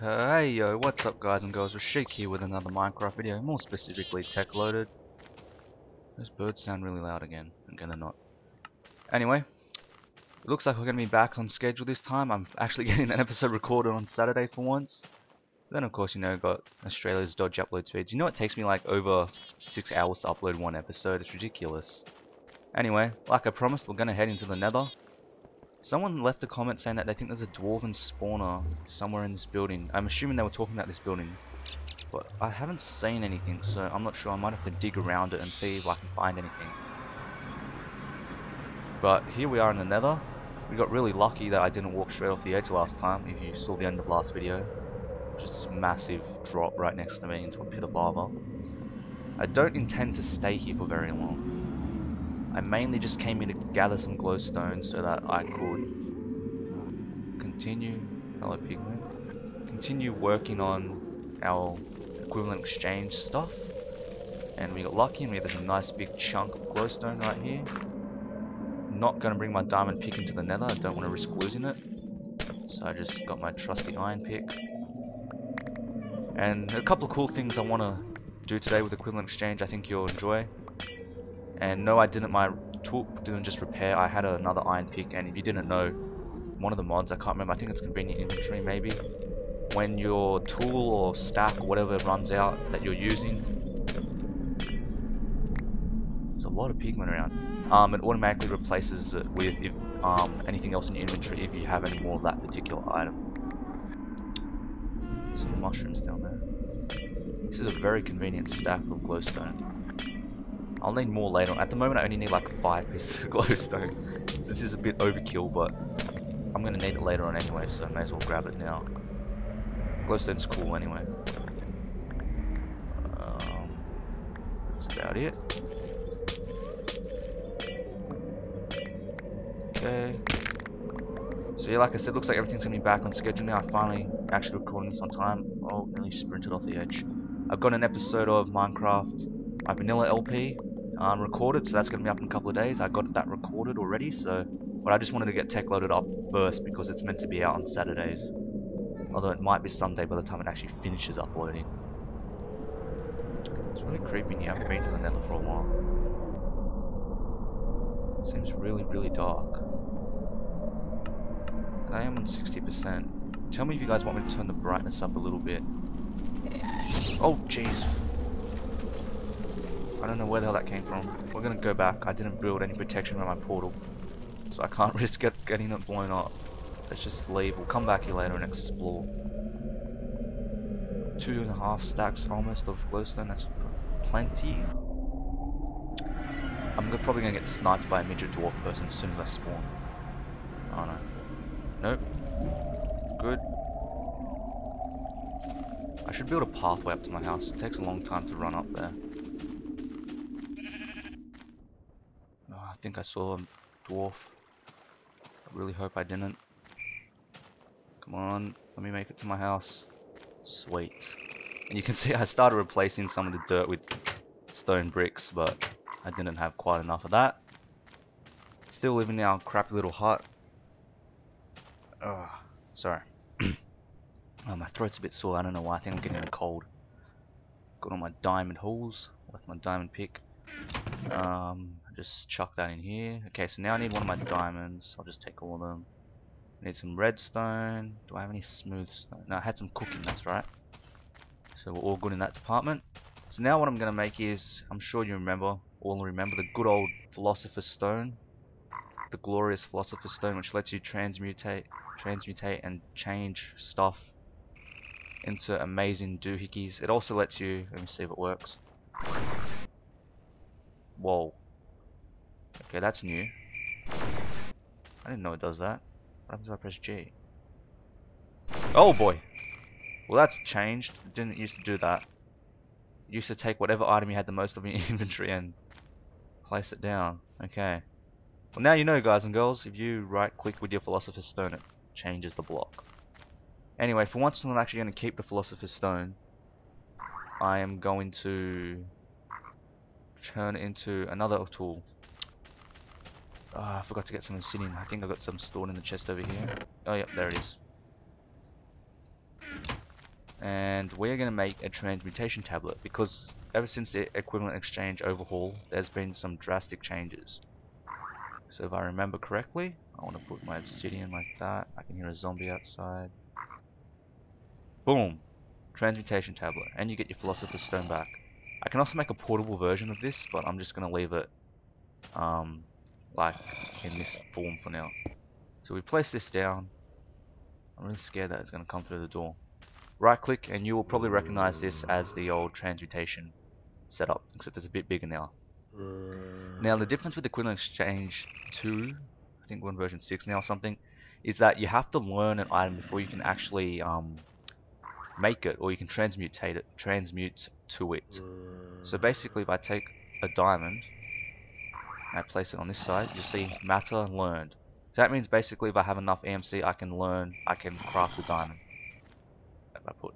Hey yo, what's up guys and girls, Rashiq here with another Minecraft video, more specifically Techloaded. Those birds sound really loud again, they're not. Anyway, it looks like we're going to be back on schedule this time. I'm actually getting an episode recorded on Saturday for once. Then of course, you know, got Australia's dodgy upload speeds. You know it takes me like over 6 hours to upload one episode, it's ridiculous. Anyway, like I promised, we're going to head into the nether. Someone left a comment saying that they think there's a dwarven spawner somewhere in this building. I'm assuming they were talking about this building, but I haven't seen anything, so I'm not sure. I might have to dig around it and see if I can find anything. But here we are in the nether. We got really lucky that I didn't walk straight off the edge last time, if you saw the end of last video. Just this massive drop right next to me into a pit of lava. I don't intend to stay here for very long. I mainly just came in to gather some glowstone so that I could continue working on our equivalent exchange stuff. And we got lucky and we had a nice big chunk of glowstone right here. Not going to bring my diamond pick into the nether, I don't want to risk losing it. So I just got my trusty iron pick. And a couple of cool things I want to do today with equivalent exchange I think you'll enjoy. And no, my tool didn't just repair, I had another iron pick, and if you didn't know, one of the mods, I can't remember, I think it's convenient inventory maybe, when your tool or stack or whatever runs out that you're using, there's a lot of pigment around, it automatically replaces it with anything else in your inventory if you have any more of that particular item. Some mushrooms down there. This is a very convenient stack of glowstone. I'll need more later on. At the moment I only need like 5 pieces of glowstone. This is a bit overkill, but I'm going to need it later on anyway, so I may as well grab it now. Glowstone's cool anyway. That's about it. Okay. So yeah, like I said, looks like everything's going to be back on schedule now. I finally actually recording this on time. Oh, nearly sprinted off the edge. I've got an episode of Minecraft, my vanilla LP, recorded, so that's going to be up in a couple of days. I got that recorded already, so but I just wanted to get Techloaded up first because it's meant to be out on Saturdays. Although it might be Sunday by the time it actually finishes uploading. It's really creepy in here. I haven't been to the nether for a while. Seems really, really dark. And I am on 60%. Tell me if you guys want me to turn the brightness up a little bit. Oh, jeez. I don't know where the hell that came from. We're gonna go back. I didn't build any protection around my portal, so I can't risk getting it blown up. Let's just leave. We'll come back here later and explore. 2.5 stacks almost of glowstone. That's plenty. I'm probably gonna get sniped by a midget dwarf person as soon as I spawn. Oh no. Nope. Good. I should build a pathway up to my house. It takes a long time to run up there. I think I saw a dwarf. I really hope I didn't. Come on, let me make it to my house. Sweet. And you can see I started replacing some of the dirt with stone bricks, but I didn't have quite enough of that. Still living in our crappy little hut. Sorry. Oh, my throat's a bit sore, I don't know why, I think I'm getting a cold. Got all my diamond holes, with my diamond pick. Just chuck that in here. Okay, so now I need one of my diamonds. I'll just take all of them. I need some redstone. Do I have any smooth stone? No, I had some cooking, that's right. So we're all good in that department. So now what I'm going to make is, I'm sure you all remember the good old Philosopher's Stone. The glorious Philosopher's Stone, which lets you transmutate and change stuff into amazing doohickeys. It also lets you, let me see if it works. Whoa. Okay, that's new. I didn't know it does that. What happens if I press G? Oh boy! Well, that's changed. It didn't used to do that. It used to take whatever item you had the most of in your inventory and place it down. Okay. Well, now you know, guys and girls, if you right click with your Philosopher's Stone, it changes the block. Anyway, for once I'm not actually going to keep the Philosopher's Stone. I am going to turn it into another tool. I forgot to get some obsidian. I think I got some stored in the chest over here. Oh yeah, there it is. And we're going to make a transmutation tablet because ever since the equivalent exchange overhaul, there's been some drastic changes. So if I remember correctly, I want to put my obsidian like that. I can hear a zombie outside. Boom! Transmutation tablet. And you get your Philosopher's Stone back. I can also make a portable version of this, but I'm just going to leave it like in this form for now. So we place this down. I'm really scared that it's going to come through the door. Right click and you will probably recognize this as the old transmutation setup, except it's a bit bigger now. Now the difference with Equivalent Exchange 2, I think we're in version 6 now or something, is that you have to learn an item before you can actually make it, or you can transmute to it. So basically if I take a diamond and I place it on this side, you'll see matter learned. So that means basically if I have enough EMC I can craft a diamond. If I put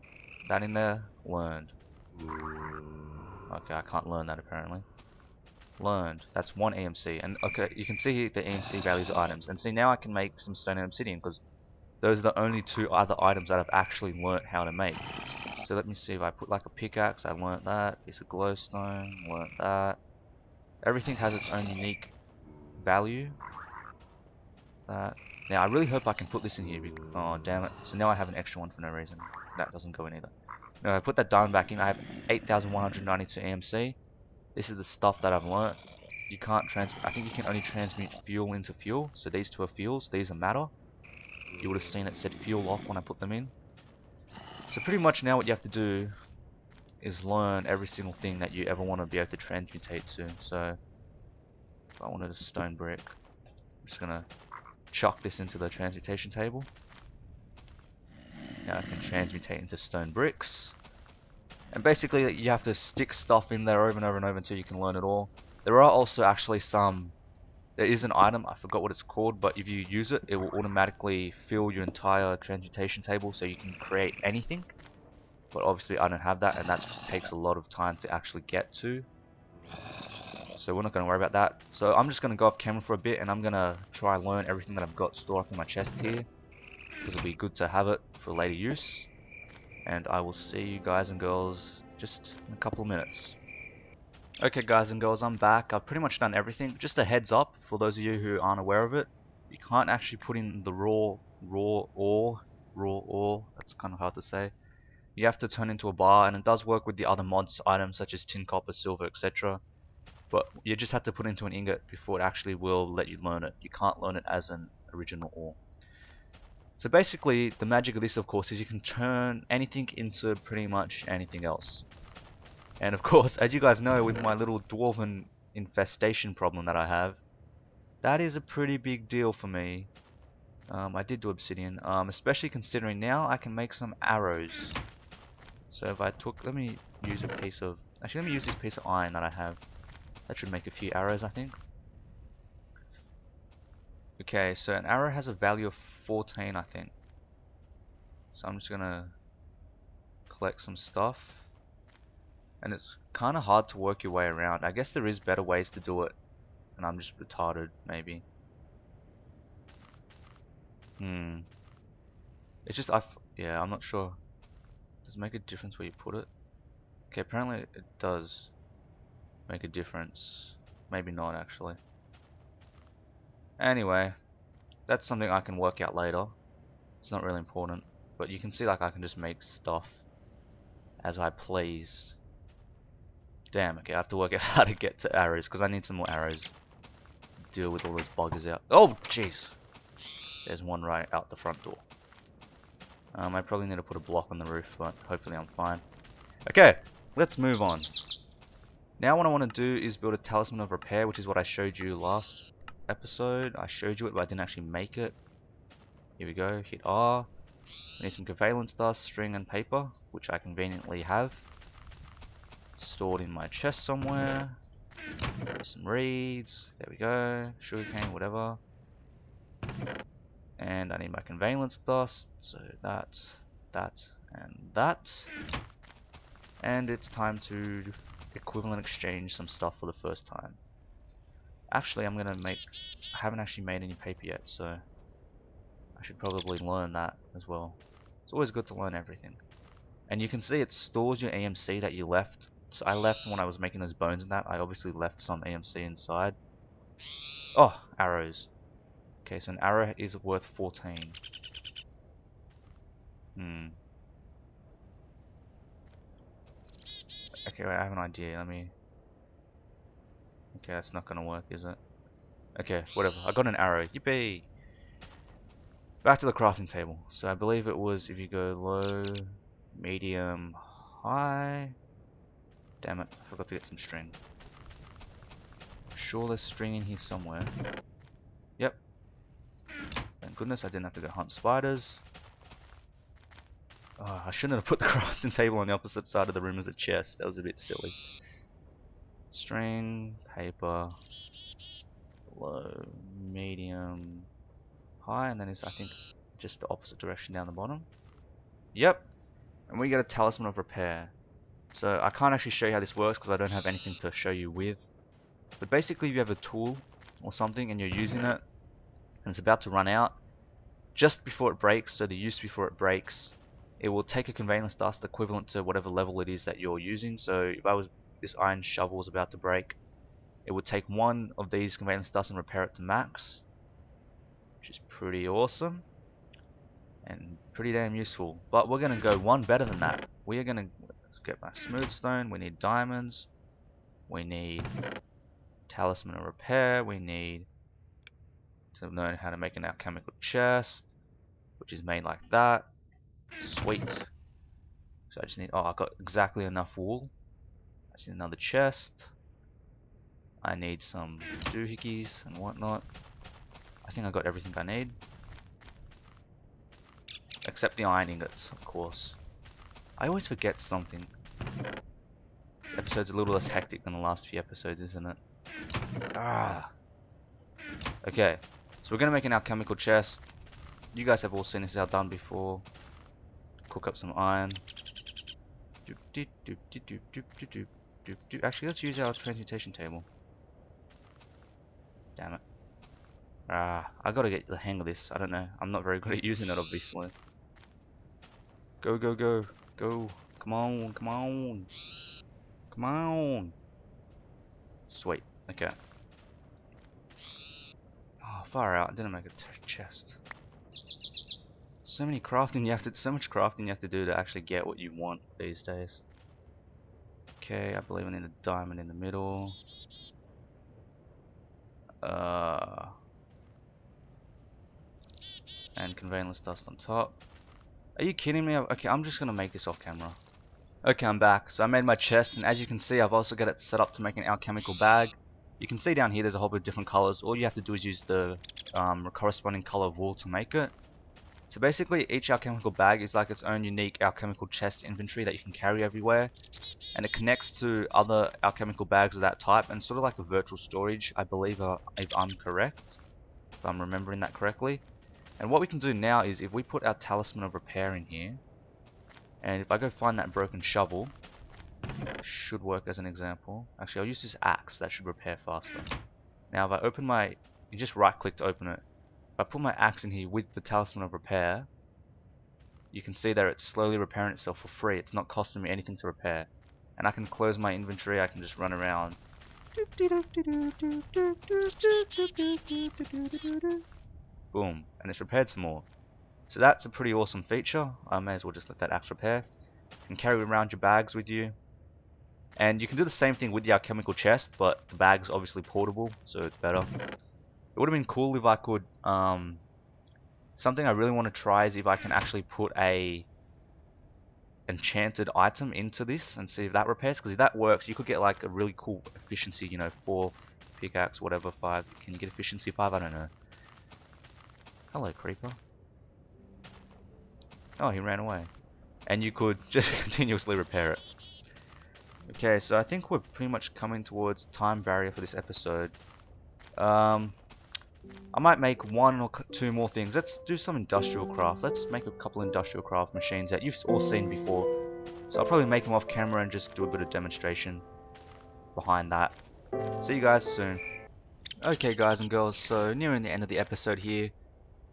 that in there, learned. Okay, I can't learn that apparently. Learned. That's 1 EMC. And okay, you can see the EMC values of items. And see now I can make some stone and obsidian because those are the only 2 other items that I've actually learnt how to make. So let me see if I put like a pickaxe, I learnt that. Piece of glowstone, learnt that. Everything has its own unique value. That. Now I really hope I can put this in here. Oh damn it. So now I have an extra one for no reason. That doesn't go in either. Now I put that diamond back in. I have 8,192 EMC. This is the stuff that I've learnt. You can't I think you can only transmute fuel into fuel. So these 2 are fuels, these are matter. You would have seen it said fuel off when I put them in. So pretty much now what you have to do is learn every single thing that you ever want to be able to transmutate to. So if I wanted a stone brick, I'm just gonna chuck this into the transmutation table. Now I can transmutate into stone bricks. And basically you have to stick stuff in there over and over and over until you can learn it all. There are also actually there is an item, I forgot what it's called, but if you use it, it will automatically fill your entire transmutation table so you can create anything. But obviously I don't have that, and that takes a lot of time to actually get to. So we're not going to worry about that. So I'm just going to go off camera for a bit and I'm going to try and learn everything that I've got stored up in my chest here. Because it'll be good to have it for later use. And I will see you guys and girls just in a couple of minutes. Okay guys and girls, I'm back. I've pretty much done everything. Just a heads up for those of you who aren't aware of it. You can't actually put in the raw ore. That's kind of hard to say. You have to turn into a bar, and it does work with the other mods items such as tin, copper, silver, etc. But you just have to put it into an ingot before it actually will let you learn it. You can't learn it as an original ore. So basically, the magic of this, of course, is you can turn anything into pretty much anything else. And of course, as you guys know, with my little dwarven infestation problem that I have, that is a pretty big deal for me. I did do obsidian, especially considering now I can make some arrows. So if I let me use a piece of, actually let me use this piece of iron that I have. That should make a few arrows, I think. Okay, so an arrow has a value of 14, I think. So I'm just gonna collect some stuff. And it's kind of hard to work your way around. I guess there is better ways to do it. And I'm just retarded, maybe. It's just, yeah, I'm not sure. Does it make a difference where you put it? Okay, apparently it does make a difference. Maybe not, actually. Anyway, that's something I can work out later. It's not really important. But you can see, like, I can just make stuff as I please. Damn, okay, I have to work out how to get to arrows, because I need some more arrows. Deal with all those buggers out. Oh, jeez! There's one right out the front door. I probably need to put a block on the roof, but hopefully I'm fine. Okay, let's move on. Now what I want to do is build a talisman of repair, which is what I showed you last episode. I showed you it, but I didn't actually make it. Here we go, hit R. I need some covalence dust, string and paper, which I conveniently have. Stored in my chest somewhere. Some reeds, there we go, sugarcane, whatever. And I need my convalence dust, so that's that, and that. And it's time to equivalent exchange some stuff for the first time. Actually, I'm gonna make... I haven't actually made any paper yet, so I should probably learn that as well. It's always good to learn everything. And you can see it stores your AMC that you left. So I left when I was making those bones and that. I obviously left some AMC inside. Oh, arrows. Okay, so an arrow is worth 14. Okay, wait, I have an idea. Let me... Okay, that's not gonna work, is it? Okay, whatever. I got an arrow. Yippee! Back to the crafting table. So I believe it was if you go low, medium, high. Damn it, I forgot to get some string. I'm sure there's string in here somewhere. Yep. Thank goodness I didn't have to go hunt spiders. Oh, I shouldn't have put the crafting table on the opposite side of the room as a chest. That was a bit silly. String, paper, low, medium, high, and then it's I think just the opposite direction down the bottom. Yep. And we get a talisman of repair. So I can't actually show you how this works because I don't have anything to show you with. But basically if you have a tool or something and you're using it and it's about to run out, just before it breaks, so the use before it breaks, it will take a conveyance dust equivalent to whatever level it is that you're using. So if this iron shovel was about to break, it would take one of these conveyance dust and repair it to max, which is pretty awesome and pretty damn useful. But we're gonna go one better than that. We are gonna get my smooth stone. We need diamonds. We need talisman of repair. We need to learn how to make an alchemical chest, which is made like that. Sweet. So I just need... Oh, I got exactly enough wool. I just need another chest. I need some doohickeys and whatnot. I think I got everything I need. Except the iron ingots, of course. I always forget something. This episode's a little less hectic than the last few episodes, isn't it? Ah. Okay, so we're gonna make an alchemical chest. You guys have all seen this how done before. Cook up some iron. Actually, let's use our transmutation table. Damn it. Ah, I gotta get the hang of this. I don't know. I'm not very good at using it, obviously. Go, go, go. Go. Come on, come on. Come on. Sweet. Okay. Oh, far out. I didn't make a chest. So much crafting you have to do to actually get what you want these days. Okay, I believe I need a diamond in the middle. And conveyance dust on top. Are you kidding me? Okay, I'm just gonna make this off camera. Okay, I'm back. So I made my chest, and as you can see, I've also got it set up to make an alchemical bag. You can see down here there's a whole bunch of different colors. All you have to do is use the corresponding color of wool to make it. So basically, each alchemical bag is like its own unique alchemical chest inventory that you can carry everywhere. And it connects to other alchemical bags of that type, and sort of like a virtual storage, I believe, if I'm correct. If I'm remembering that correctly. And what we can do now is, if we put our talisman of repair in here, and if I go find that broken shovel, should work as an example. Actually, I'll use this axe, that should repair faster. Now if I open my... You just right click to open it. If I put my axe in here with the talisman of repair, you can see that it's slowly repairing itself for free. It's not costing me anything to repair. And I can close my inventory, I can just run around. Boom, and it's repaired some more. So that's a pretty awesome feature. I may as well just let that axe repair. You can carry around your bags with you. And you can do the same thing with the alchemical chest, but the bag's obviously portable, so it's better. It would have been cool if I could, something I really want to try is if I can actually put a enchanted item into this and see if that repairs, because if that works, you could get like a really cool efficiency, you know, 4 pickaxe, whatever, 5. Can you get efficiency 5? I don't know. Hello, creeper. Oh, he ran away. And you could just continuously repair it. Okay, so I think we're pretty much coming towards time barrier for this episode. I might make one or two more things. Let's do some industrial craft. Let's make a couple industrial craft machines that you've all seen before. So I'll probably make them off camera and just do a bit of demonstration behind that. See you guys soon. Okay guys and girls, so nearing the end of the episode here.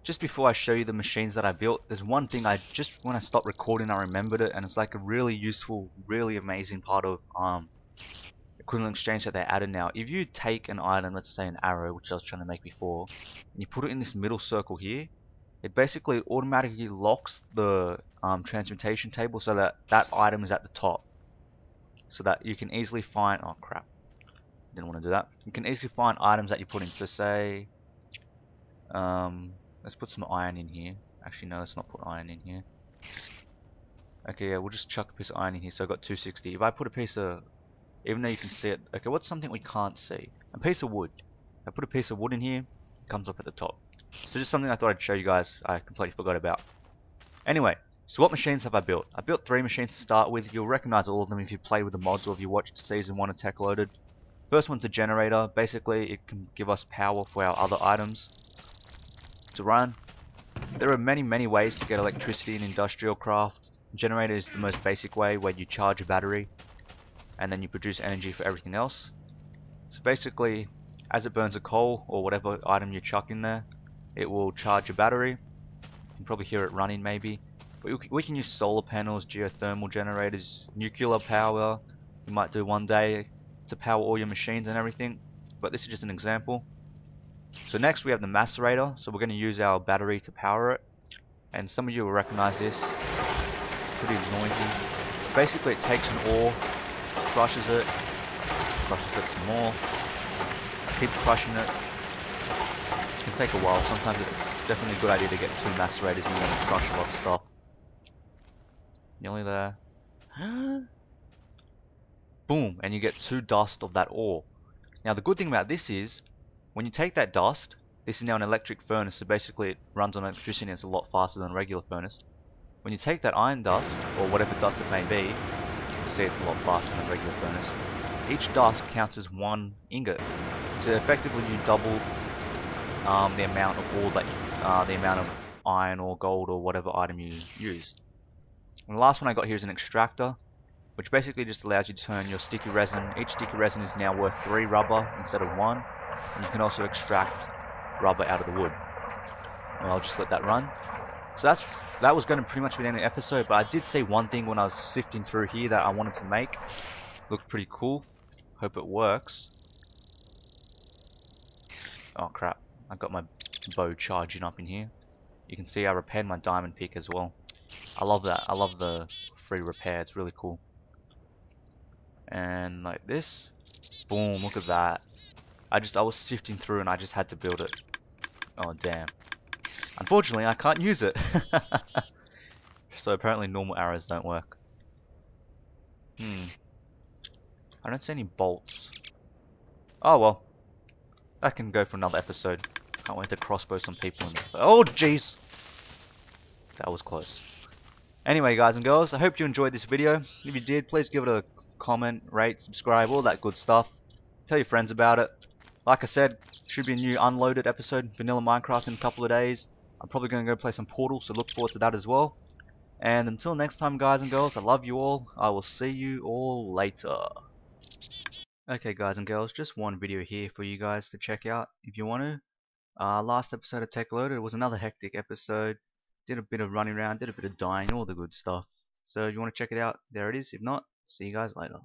Just before I show you the machines that I built, there's one thing I just, when I stopped recording, I remembered it, and it's like a really useful, really amazing part of equivalent exchange that they added now. If you take an item, let's say an arrow, which I was trying to make before, and you put it in this middle circle here, it basically automatically locks the transmutation table so that that item is at the top, so that you can easily find, oh crap, didn't want to do that. You can easily find items that you put in. So say, let's put some iron in here. Actually no, let's not put iron in here. Okay, yeah, we'll just chuck a piece of iron in here. So I've got 260. If I put a piece of, even though you can see it, okay, what's something we can't see? A piece of wood. If I put a piece of wood in here, it comes up at the top. So just something I thought I'd show you guys, I completely forgot about. Anyway, so what machines have I built? I built 3 machines to start with. You'll recognize all of them if you play with the mods or if you watched season 1 of Techloaded. First one's a generator. Basically, it can give us power for our other items to run. There are many ways to get electricity in industrial craft. Generator is the most basic way, where you charge a battery and then you produce energy for everything else. So basically, as it burns a coal or whatever item you chuck in there, it will charge a battery. You can probably hear it running maybe. But we can use solar panels, geothermal generators, nuclear power. You might do one day to power all your machines and everything. But this is just an example. So next we have the macerator. So we're going to use our battery to power it. And some of you will recognize this. It's pretty noisy. Basically it takes an ore, crushes it some more, keeps crushing it. It can take a while. Sometimes it's definitely a good idea to get 2 macerators when you want to crush a lot of stuff. Nearly there. Boom, and you get 2 dust of that ore. Now the good thing about this is, when you take that dust, this is now an electric furnace, so basically it runs on electricity and it's a lot faster than a regular furnace. When you take that iron dust, or whatever dust it may be, you can see it's a lot faster than a regular furnace. Each dust counts as 1 ingot. So effectively you double the amount of ore that the amount of iron or gold or whatever item you use. And the last one I got here is an extractor, which basically just allows you to turn your sticky resin. Each sticky resin is now worth 3 rubber instead of 1, and you can also extract rubber out of the wood. And I'll just let that run. So that was going to pretty much be the end of the episode, but I did see one thing when I was sifting through here that I wanted to make. Looked pretty cool. Hope it works. Oh crap, I got my bow charging up in here. You can see I repaired my diamond pick as well. I love that. I love the free repair. It's really cool. And like this. Boom, look at that. I was sifting through and I just had to build it. Oh damn. Unfortunately, I can't use it. So apparently normal arrows don't work. I don't see any bolts. Oh well. That can go for another episode. Can't wait to crossbow some people in there. Oh jeez! That was close. Anyway guys and girls, I hope you enjoyed this video. If you did, please give it a comment, rate, subscribe, all that good stuff. Tell your friends about it. Like I said, should be a new unloaded episode, Vanilla Minecraft, in a couple of days. I'm probably going to go play some Portal, so look forward to that as well. And until next time guys and girls, I love you all. I will see you all later. Okay guys and girls, just one video here for you guys to check out if you want to. Last episode of Techloaded was another hectic episode. Did a bit of running around, did a bit of dying, all the good stuff. So if you want to check it out, there it is. If not, see you guys later.